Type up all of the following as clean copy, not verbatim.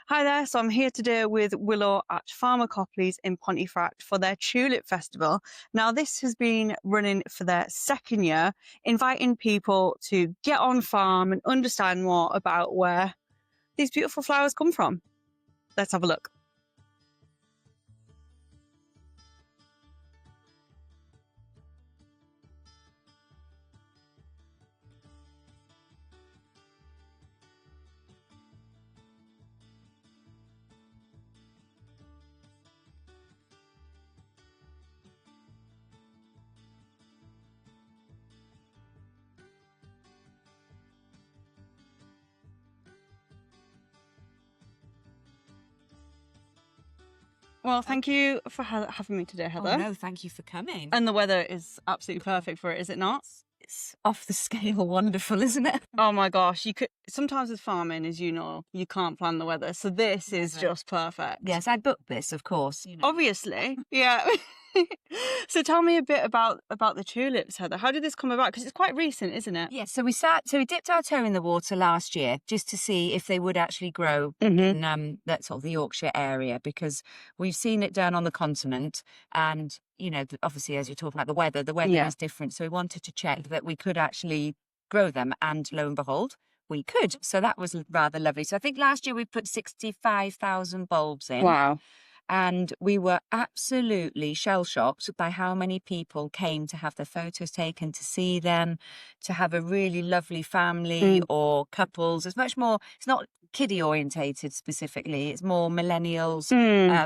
Hi there, so I'm here today with Willow at Farmer Copleys in Pontefract for their Tulip Festival. Now, this has been running for their second year, inviting people to get on farm and understand more about where these beautiful flowers come from. Let's have a look. Well, thank you for having me today, Heather. Oh, no, thank you for coming. And the weather is absolutely perfect for it, is it not? It's off the scale wonderful, isn't it? Oh my gosh, you could sometimes with farming, as you know, you can't plan the weather. So this is Never. just perfect. Yes, I booked this, of course. Obviously, yeah. So tell me a bit about the tulips, Heather. How did this come about? Because it's quite recent, isn't it? Yes, so we dipped our toe in the water last year just to see if they would actually grow in that sort of the Yorkshire area, because we've seen it down on the continent, and obviously, as you're talking about the weather is different. So we wanted to check that we could actually grow them, and lo and behold, we could. So that was rather lovely. So I think last year we put 65,000 bulbs in. Wow. And we were absolutely shell-shocked by how many people came to have their photos taken, to see them, to have a really lovely family or couples. It's much more, it's not kiddie orientated specifically. It's more millennials,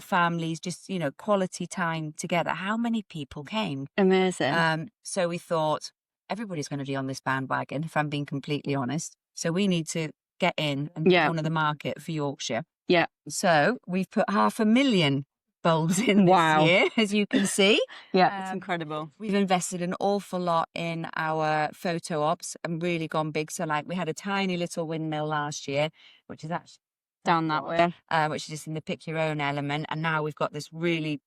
families, just, quality time together. How many people came? Amazing. So we thought everybody's going to be on this bandwagon, if I'm being completely honest. So we need to get in and corner the market for Yorkshire. Yeah. So we've put 500,000 bulbs in this year, as you can see. Yeah, it's incredible. We've invested an awful lot in our photo ops and really gone big. So we had a tiny little windmill last year, which is actually down that way, which is just in the pick your own element. And now we've got this really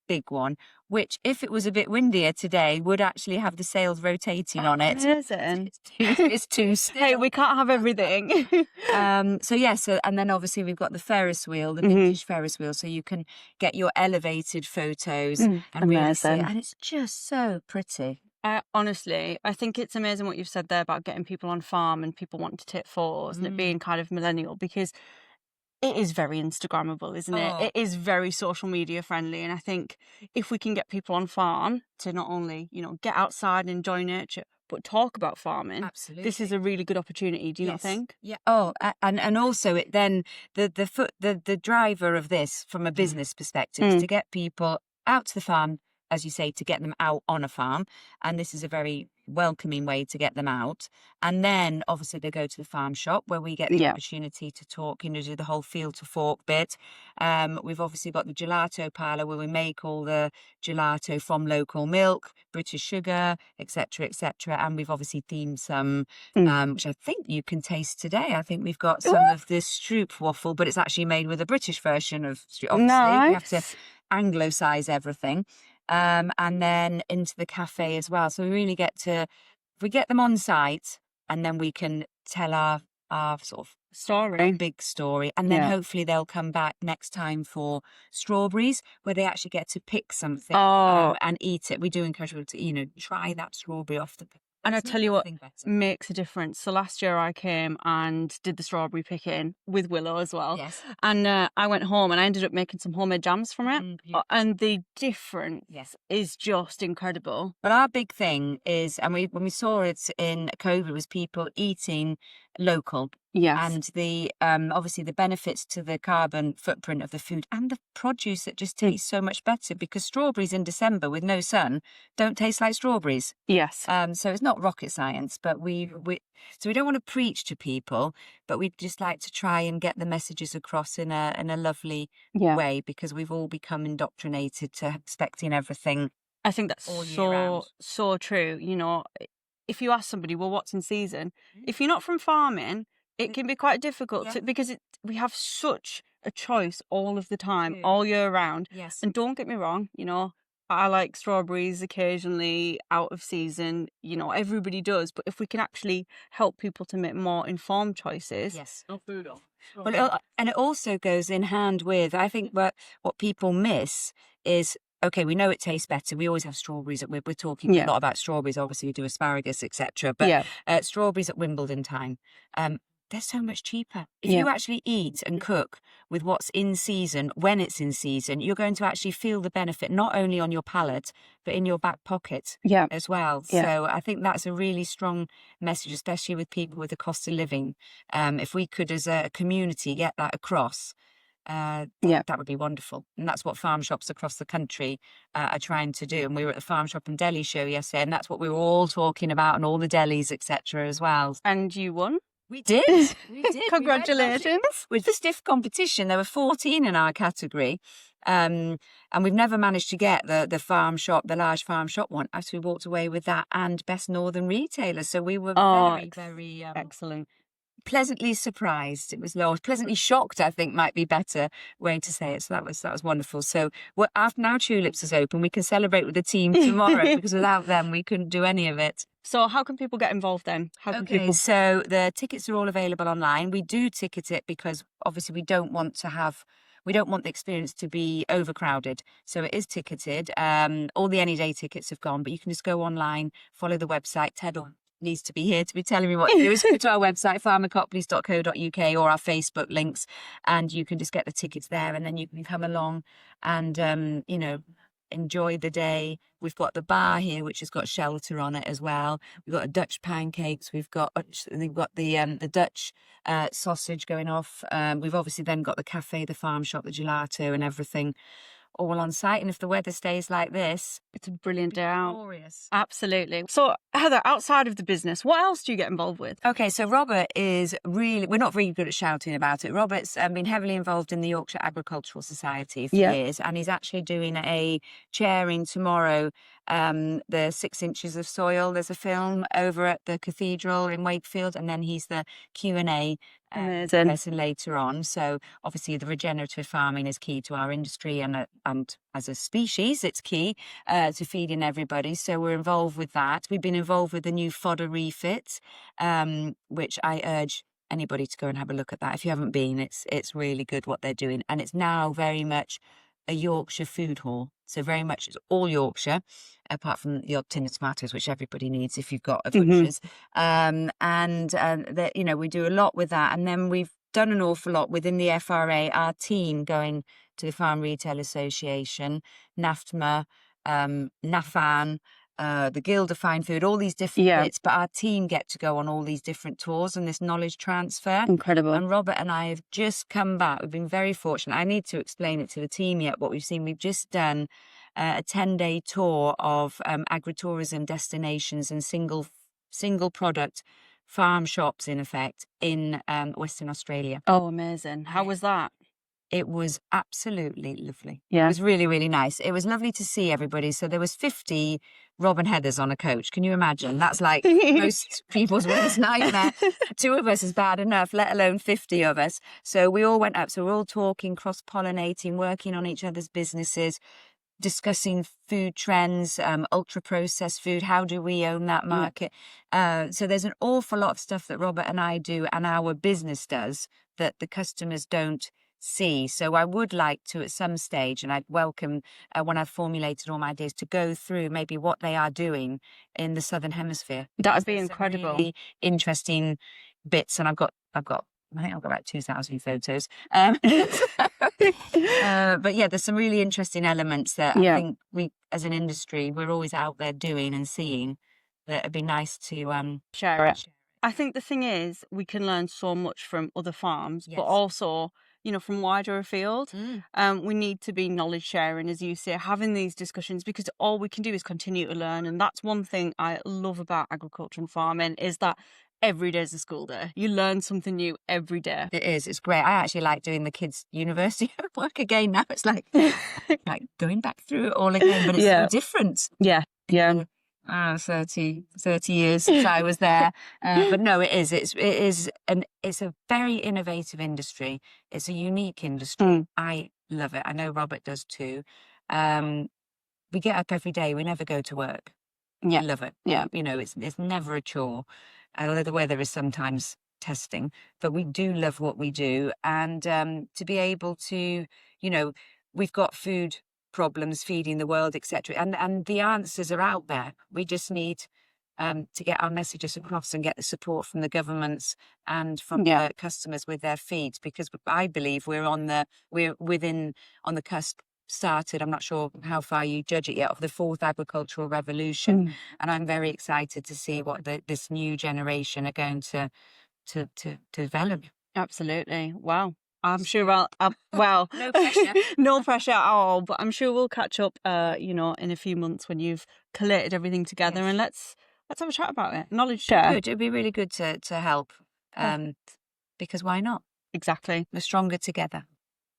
big one, which if it was a bit windier today would actually have the sails rotating on it. Amazing. It's too still. Hey, we can't have everything. And then obviously we've got the Ferris wheel, the vintage Ferris wheel, so you can get your elevated photos and really see it, and it's just so pretty. Honestly, I think it's amazing what you've said there about getting people on farm and people wanting to take photos and it being kind of millennial, because it is very Instagrammable, isn't it? It is very social media friendly. And I think if we can get people on farm to not only, get outside and enjoy nature, but talk about farming, absolutely, this is a really good opportunity. Do you not think? Yeah. Oh, and also it then the driver of this from a business perspective is to get people out to the farm, as you say, to get them out on a farm. And this is a very welcoming way to get them out. And then obviously they go to the farm shop where we get the opportunity to talk, do the whole field to fork bit. We've obviously got the gelato parlour where we make all the gelato from local milk, British sugar, etc., etc. And we've obviously themed some, which I think you can taste today. I think we've got some of the Stroop waffle, but it's actually made with a British version of Stroop. Obviously, we have to Anglo-size everything. And then into the cafe as well. So we really we get them on site, and then we can tell our sort of story, big story. And then hopefully they'll come back next time for strawberries, where they actually get to pick something and eat it. We do encourage people to, try that strawberry off the And I tell you what makes a difference. So last year I came and did the strawberry picking with Willow as well. Yes. And I went home and I ended up making some homemade jams from it. And the difference is just incredible. But our big thing is, and when we saw it in COVID, was people eating local. Yes. And the obviously the benefits to the carbon footprint of the food and the produce that just tastes so much better, because strawberries in December with no sun don't taste like strawberries. Yes. So it's not rocket science, but we don't want to preach to people, but we'd just like to try and get the messages across in a lovely way, because we've all become indoctrinated to expecting everything. I think that's so true. If you ask somebody, well, what's in season? If you're not from farming, it can be quite difficult because we have such a choice all of the time, all year round. Yes. And don't get me wrong, I like strawberries occasionally out of season. Everybody does, but if we can actually help people to make more informed choices. Yes. Well, and it also goes in hand with, I think, what people miss is, okay, we know it tastes better. We always have strawberries. We're talking a lot about strawberries. Obviously, we do asparagus, etc. But strawberries at Wimbledon time, they're so much cheaper. If you actually eat and cook with what's in season, when it's in season, you're going to actually feel the benefit, not only on your palate, but in your back pocket as well. So I think that's a really strong message, especially with people with the cost of living. If we could, as a community, get that across, that would be wonderful. And that's what farm shops across the country are trying to do. And we were at the Farm Shop and Deli show yesterday, and that's what we were all talking about, and all the delis, etc. as well. And you won? We did. We did. Congratulations. With the stiff competition, there were 14 in our category. And we've never managed to get the farm shop, the large farm shop one. Actually, we walked away with that and Best Northern Retailer. So we were very excellent. Pleasantly surprised. It was low. Pleasantly shocked, I think, might be better way to say it. So that was wonderful. So after now Tulips is open, we can celebrate with the team tomorrow because without them, we couldn't do any of it. So how can people get involved then? So the tickets are all available online. We do ticket it because obviously we don't want the experience to be overcrowded. So it is ticketed. All the any day tickets have gone, but you can just go online, follow the website. Ted needs to be here to be telling me what to do. Is go to our website, farmercopleys.co.uk, or our Facebook links, and you can just get the tickets there, and then you can come along and, enjoy the day. We've got the bar here, which has got shelter on it as well. We've got Dutch pancakes. We've got the Dutch sausage going off. We've obviously then got the cafe, the farm shop, the gelato, and everything all on site. And if the weather stays like this, it's a brilliant day out. Glorious. Absolutely. So Heather, outside of the business, what else do you get involved with? Okay, so Robert is we're not really good at shouting about it. Robert's been heavily involved in the Yorkshire Agricultural Society for years, and he's actually doing a chairing tomorrow, the 6 Inches of Soil. There's a film over at the cathedral in Wakefield, and then he's the Q&A person later on. So obviously the regenerative farming is key to our industry, and as a species it's key to feeding everybody. So we're involved with that. We've been involved with the new fodder refit, which I urge anybody to go and have a look at that. If you haven't been, it's really good what they're doing, and it's now very much a Yorkshire food hall. So very much it's all Yorkshire, apart from the odd tin of tomatoes, which everybody needs if you've got a butcher's. We do a lot with that. And then we've done an awful lot within the FRA, our team going to the Farm Retail Association, NAFTMA, NAFAN, the Guild of Fine Food, all these different bits, but our team get to go on all these different tours and this knowledge transfer. Incredible. And Robert and I have just come back. We've been very fortunate. I need to explain it to the team yet what we've seen. We've just done a 10-day tour of agritourism destinations and single product farm shops, in effect, in Western Australia. Oh, amazing. How was that? It was absolutely lovely. Yeah. It was really, really nice. It was lovely to see everybody. So there was 50 Rob and Heathers on a coach. Can you imagine? That's like most people's worst nightmare. 2 of us is bad enough, let alone 50 of us. So we all went up. So we're all talking, cross-pollinating, working on each other's businesses, discussing food trends, ultra-processed food. How do we own that market? So there's an awful lot of stuff that Robert and I do and our business does that the customers don't see. So I would like to, at some stage, and I'd welcome when I've formulated all my ideas, to go through maybe what they are doing in the Southern Hemisphere. That would be incredible. Really interesting bits, and I think I've got about 2,000 photos. But yeah, there's some really interesting elements that I think we, as an industry, we're always out there doing and seeing that it'd be nice to share it. I think the thing is, we can learn so much from other farms, but also, from wider afield. We need to be knowledge sharing, as you say, having these discussions, because all we can do is continue to learn. And that's one thing I love about agriculture and farming, is that every day is a school day. You learn something new every day. It is. It's great. I actually like doing the kids' university work again now. It's like going back through it all again, but it's so different. Yeah. 30 years since I was there. But no, it is. It's a very innovative industry. It's a unique industry. I love it. I know Robert does too. we get up every day. We never go to work. Yeah. We love it. Yeah. You know, it's never a chore. Although the weather is sometimes testing, but we do love what we do. And to be able to, you know, we've got food problems feeding the world, etc. And the answers are out there. We just need to get our messages across and get the support from the governments and from the customers with their feeds, because I believe we're on the cusp. Started, I'm not sure how far you judge it yet, of the fourth agricultural revolution, and I'm very excited to see what this new generation are going to develop. Absolutely. Wow. I'm sure well, no pressure. No pressure at all, but I'm sure we'll catch up, you know, in a few months when you've collated everything together, and let's have a chat about it. Knowledge share. Good. It'd be really good to help, because why not? Exactly. We're stronger together.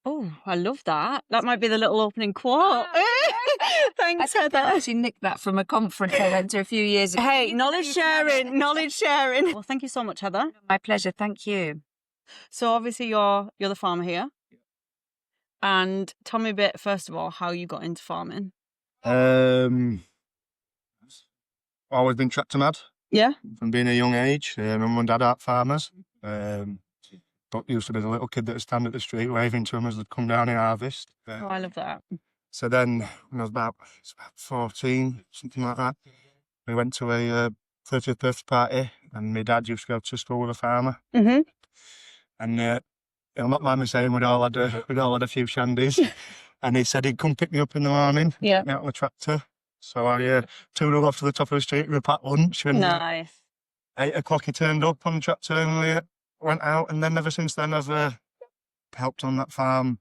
Oh, I love that. That might be the little opening quote. Thanks, Heather. I actually nicked that from a conference I went to a few years ago. Hey, knowledge sharing, knowledge sharing. Well, thank you so much, Heather. My pleasure. Thank you. So obviously you're the farmer here. And tell me a bit, first of all, how you got into farming. Always been tractor mad. Yeah. From being a young age. My mum and dad aren't farmers. But used to be the little kid that would stand at the street waving to them as they'd come down in harvest. Oh, I love that. So then, when I was about 14, something like that, we went to a 30th birthday party, and my dad used to go to school with a farmer. Mm-hmm. And he'll not mind me saying we'd all had a few shandies. And he said he'd come pick me up in the morning, pick me out on the tractor. So I tootled off to the top of the street with a packed lunch. And, nice. 8 o'clock he turned up on the tractor, and we went out, and then ever since then I've helped on that farm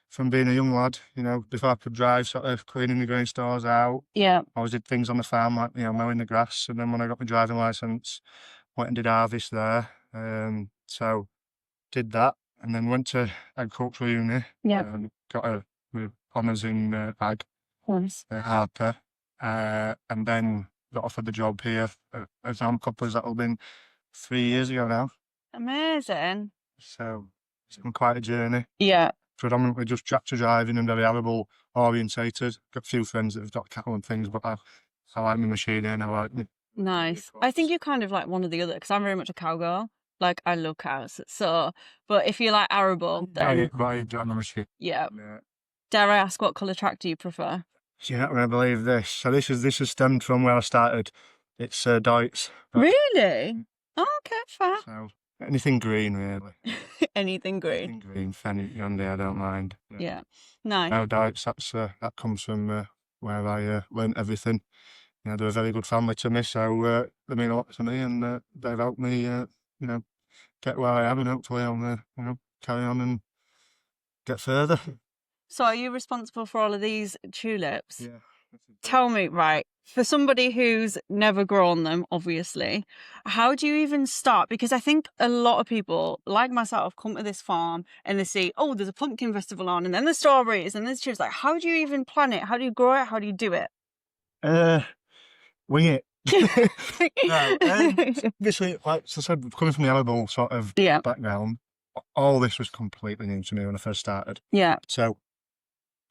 from being a young lad. You know, before I could drive, sort of cleaning the grain stores out. Yeah. I always did things on the farm, like, you know, mowing the grass, and then when I got my driving licence, went and did harvest there. So did that, and then went to agricultural uni. Yeah. Got a honours in ag. Nice. At Harper, and then got offered the job here at Farmer Copleys. That'll been 3 years ago now. Amazing. So it's been quite a journey. Yeah. Predominantly just tractor driving and very arable orientated. Got a few friends that have got cattle and things, but I like my machine and I like me. Nice. I think you're kind of like one or the other, because I'm very much a cow girl. Like, I love cows. So, but if you like arable, then I drive my machine. Yeah. Dare I ask what colour tractor you prefer? You're not going to believe this. So this is stemmed from where I started. It's Deutz. Really? Oh, okay, fair. So anything green, really. Anything green. Anything green, Fenny, Hyundai, I don't mind. Yeah. Nice. No, Deutz, that comes from where I learnt everything. You know, they're a very good family to me, so they mean a lot to me, and they've helped me, you know, get where I am, and hopefully I'll, you know, carry on and get further. So are you responsible for all of these tulips? Yeah. Tell me, right, for somebody who's never grown them, obviously, how do you even start? Because I think a lot of people, like myself, come to this farm and they see, oh, there's a pumpkin festival on, and then there's strawberries, and there's tulips. Like, how do you even plan it? How do you grow it? How do you do it? Wing it. No, obviously, like I said, coming from the arable sort of background, all this was completely new to me when I first started. Yeah. So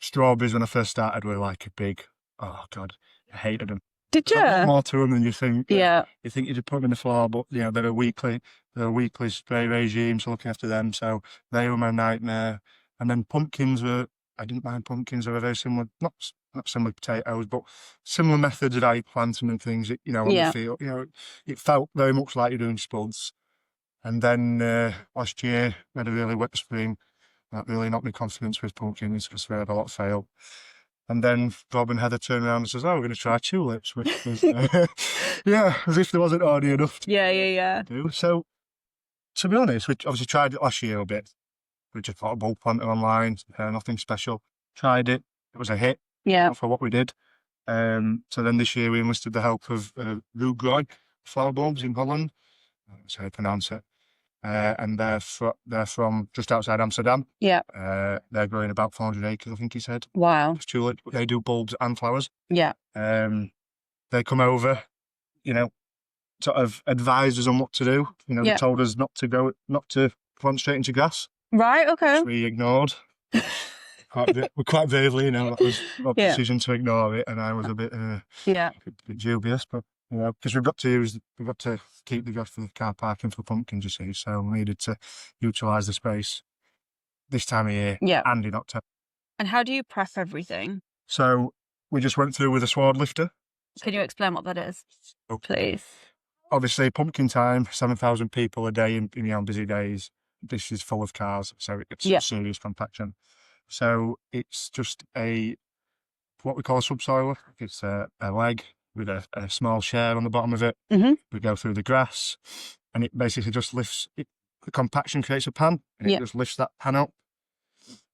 strawberries when I first started were like a big, oh God, I hated them. Did you? There's a lot more to them than you think. Yeah. You think you just put them in the floor, but you know, they're a weekly spray regime, so looking after them. So they were my nightmare. And then pumpkins I didn't mind pumpkins. They were very similar, not similar to potatoes, but similar methods of how you plant them and things, you know, on the field. You know, it felt very much like you're doing spuds. And then last year, we had a really wet spring. That really knocked me confidence with pumpkins because we had a lot fail. And then Rob and Heather turned around and says, oh, we're going to try tulips, which was, yeah, as if there wasn't already enough to do. So, to be honest, we obviously tried it last year a bit. We just bought a bulb planter online, nothing special. Tried it. It was a hit for what we did. So then this year we enlisted the help of Roegroy flower bulbs in Holland. That's how you pronounce it. And they're from just outside Amsterdam. Yeah. They're growing about 400 acres, I think he said. Wow. It's tulip. They do bulbs and flowers. Yeah. They come over, you know, sort of advised us on what to do. You know, they told us not to plant straight into grass. Right, okay. Which we ignored. quite bravely, that was my Yeah. decision to ignore it, and I was a bit dubious, but because we've got to keep the grass for the car parking for pumpkins, you see, so we needed to utilise the space this time of year and in October. And how do you prep everything? So we just went through with a sward lifter. Can you explain what that is, please? Obviously, pumpkin time, 7,000 people a day in busy days. This is full of cars, so it's serious compaction. So it's just what we call a subsoiler. It's a leg with a small share on the bottom of it. Mm-hmm. We go through the grass, and it basically just lifts it. The compaction creates a pan, and it just lifts that pan up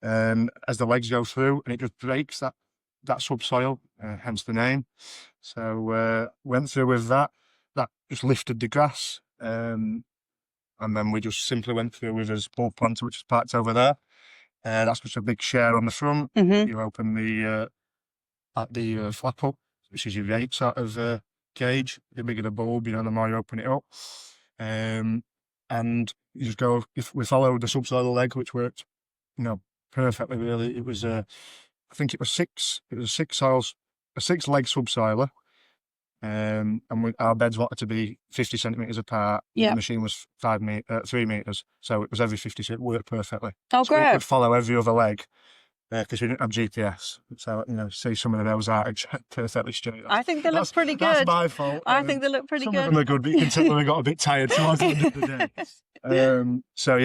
as the legs go through, and it just breaks that subsoil, hence the name. So went through with that. That just lifted the grass, and then we just simply went through with a bulb planter, which is parked over there. That's just a big share on the front. Mm-hmm. You open the flap up, which is your vape sort of cage. The bigger the bulb, the more you open it up. And you just go. If we followed the subsoil leg, which worked, perfectly. Really, it was I think it was six. It was a 6-leg subsoiler. And our beds wanted to be 50 centimetres apart. The machine was 3 metres, so it was every 50 centimetres. It worked perfectly. Oh, so great! We could follow every other leg because we didn't have GPS. So see some of those are perfectly straight. I think they look pretty good. That's my fault. I think they look pretty good. Some of them are good, but you can tell we got a bit tired towards the end of the day. So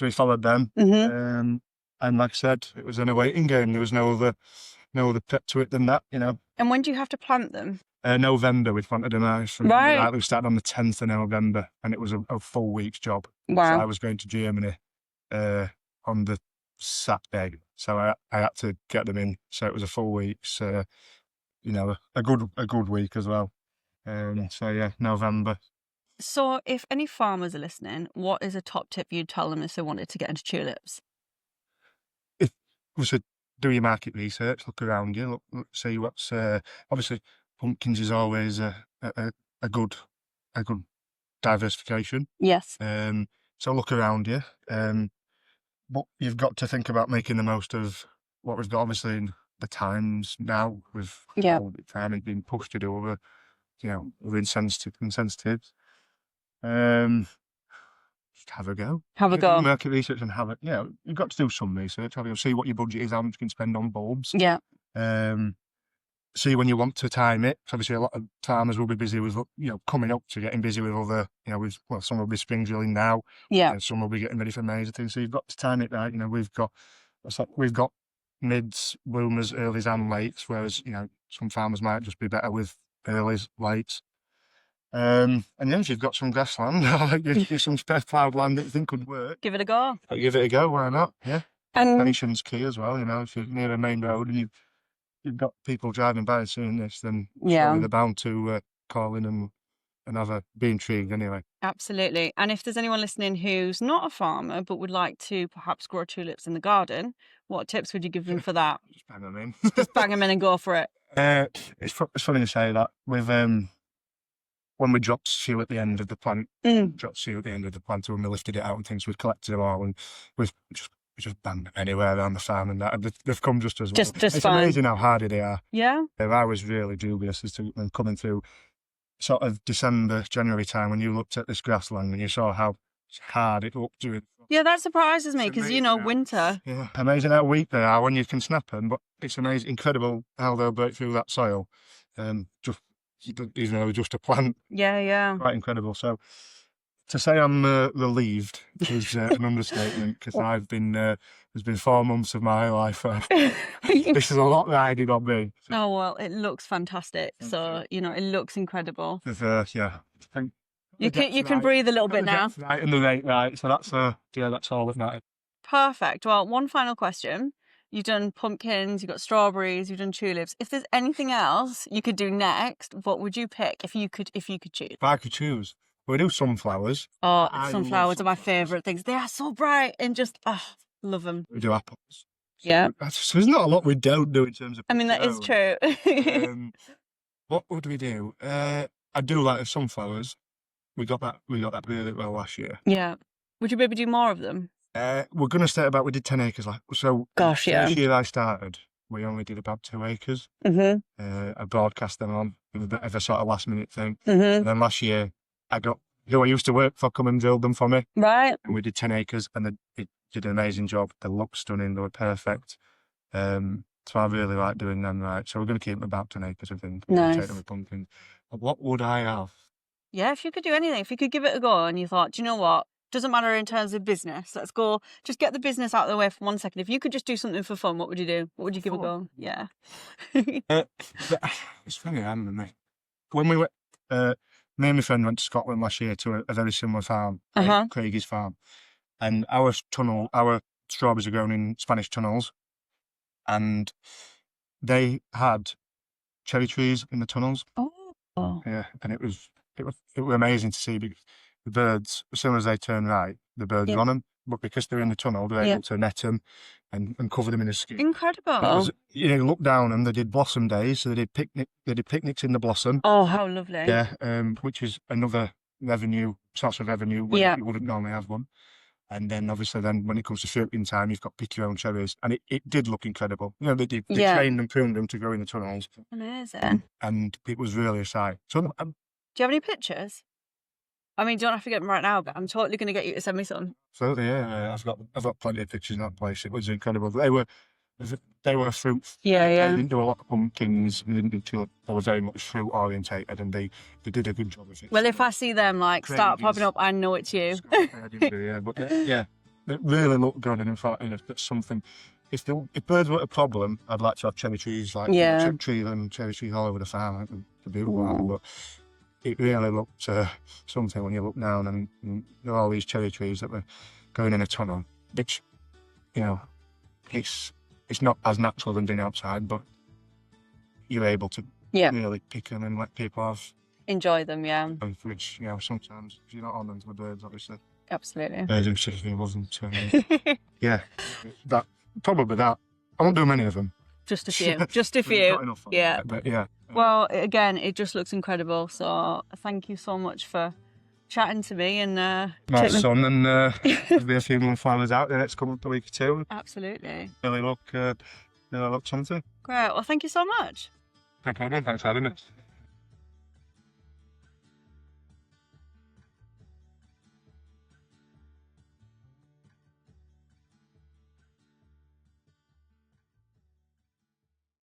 we followed them. Mm-hmm. And like I said, it was an awaiting game. There was no other prep to it than that, And when do you have to plant them? November we planted them out. Right. We started on the 10th of November, and it was a full week's job. Wow. So I was going to Germany on the Saturday, so I had to get them in. So it was a full week's, a good week as well. November. So if any farmers are listening, what is a top tip you'd tell them if they wanted to get into tulips? Do your market research, look around you, look see what's obviously pumpkins is always a good diversification. Yes. So look around you, but you've got to think about making the most of what we've got. Obviously, in the times now with all the time it's being pushed to do other insensitives. Just have a go. Have a go. Market research and you've got to do some research. See what your budget is, how much you can spend on bulbs. Yeah. See when you want to time it. So obviously, a lot of farmers will be busy with coming up to getting busy with other some will be spring drilling now. Yeah. And some will be getting ready for May and things. So you've got to time it right. We've got mids, bloomers, earlys, and lates. Whereas some farmers might just be better with earlys, lates. And if you've got some grassland or some spare ploughed land that you think could work, give it a go. Give it a go. Why not? Yeah. And patience key as well. If you're near a main road and you've got people driving by and seeing this, then they're bound to call in and be intrigued anyway. Absolutely. And if there's anyone listening who's not a farmer but would like to perhaps grow tulips in the garden, what tips would you give them for that? Just bang them in. Just bang them in and go for it. It's funny to say that with when we dropped seal at the end of the plant, when we lifted it out and things, we'd collected them all and we've just banged them anywhere around the farm and that. And they've come just as well. It's fine. Amazing how hardy they are. Yeah. I was really dubious as to them coming through sort of December, January time when you looked at this grassland and you saw how hard it looked doing. Yeah, that surprises me because, winter. Yeah, amazing how weak they are when you can snap them, but it's amazing, incredible how they'll break through that soil. Even though just a plant. Yeah. Quite incredible. So to say I'm relieved is an understatement because there's been 4 months of my life. This is a lot riding on me. Oh, well, it looks fantastic. So, it looks incredible. You can breathe a little bit now. Right, and the rate right. So that's all that matters. Perfect. Well, one final question. You've done pumpkins, you've got strawberries, you've done tulips. If there's anything else you could do next, what would you pick if you could choose? If I could choose, we do sunflowers. Oh, sunflowers are my favourite things. They are so bright and just love them. We do apples. Yeah. So there's not a lot we don't do in terms of. I mean, that is true. What would we do? I do like the sunflowers. We got that really well last year. Yeah. Would you maybe do more of them? We're going to start about, we did 10 acres. So Gosh, yeah. first year I started, we only did about 2 acres. I broadcast them on with a bit of a sort of last minute thing. And then last year I got who I used to work for come and drilled them for me. Right. And we did 10 acres and it did an amazing job. They looked stunning. They were perfect. So I really like doing them right. So we're going to keep them about 10 acres, I think. Nice. Take them with pumpkins. But what would I have? Yeah, if you could do anything, if you could give it a go and you thought, do you know what? Doesn't matter in terms of business. Let's go. Just get the business out of the way for 1 second. If you could just do something for fun, what would you do? What would you give a go? Yeah. It's funny, haven't we? When we went, me and my friend went to Scotland last year to a very similar farm, Craigie's farm, and our strawberries are grown in Spanish tunnels, and they had cherry trees in the tunnels. Oh. Yeah, and it was amazing to see because the birds, as soon as they turn right, the birds are on them. But because they're in the tunnel, they're able to net them and cover them in a skin. Incredible. You look down and they did blossom days, so they did picnics in the blossom. Oh, how lovely. Yeah, which is another source of revenue when you wouldn't normally have one. And then obviously when it comes to fruiting time, you've got pick your own cherries. And it did look incredible. They trained and pruned them to grow in the tunnels. Amazing. And it was really a sight. So do you have any pictures? I mean, you don't have to get them right now, but I'm totally going to get you to send me some. Absolutely, yeah. I've got plenty of pictures in that place. It was incredible. They were fruit. Yeah. They didn't do a lot of pumpkins. They didn't do tulips. They were very much fruit orientated, and they did a good job of it. Well, if I see them start popping up, I know it's you. Yeah, it really looked good, and in fact, that's something. If birds were a problem, I'd like to have cherry trees, cherry trees all over the farm. It's a beautiful one, but it really looked something when you look down and there are all these cherry trees that were going in a tunnel, which, it's not as natural as being outside, but you're able to really pick them and let people enjoy them, which, sometimes if you're not on them to the birds, obviously. Absolutely. It wasn't. Probably that. I won't do many of them. Just a few. Just a few. Not enough but yeah. Well, again, it just looks incredible. So thank you so much for chatting to me and my son, and there'll be a few more farmers out there next couple of week or two. Absolutely. Really look something. Great. Well, thank you so much. No problem. Thanks for having me.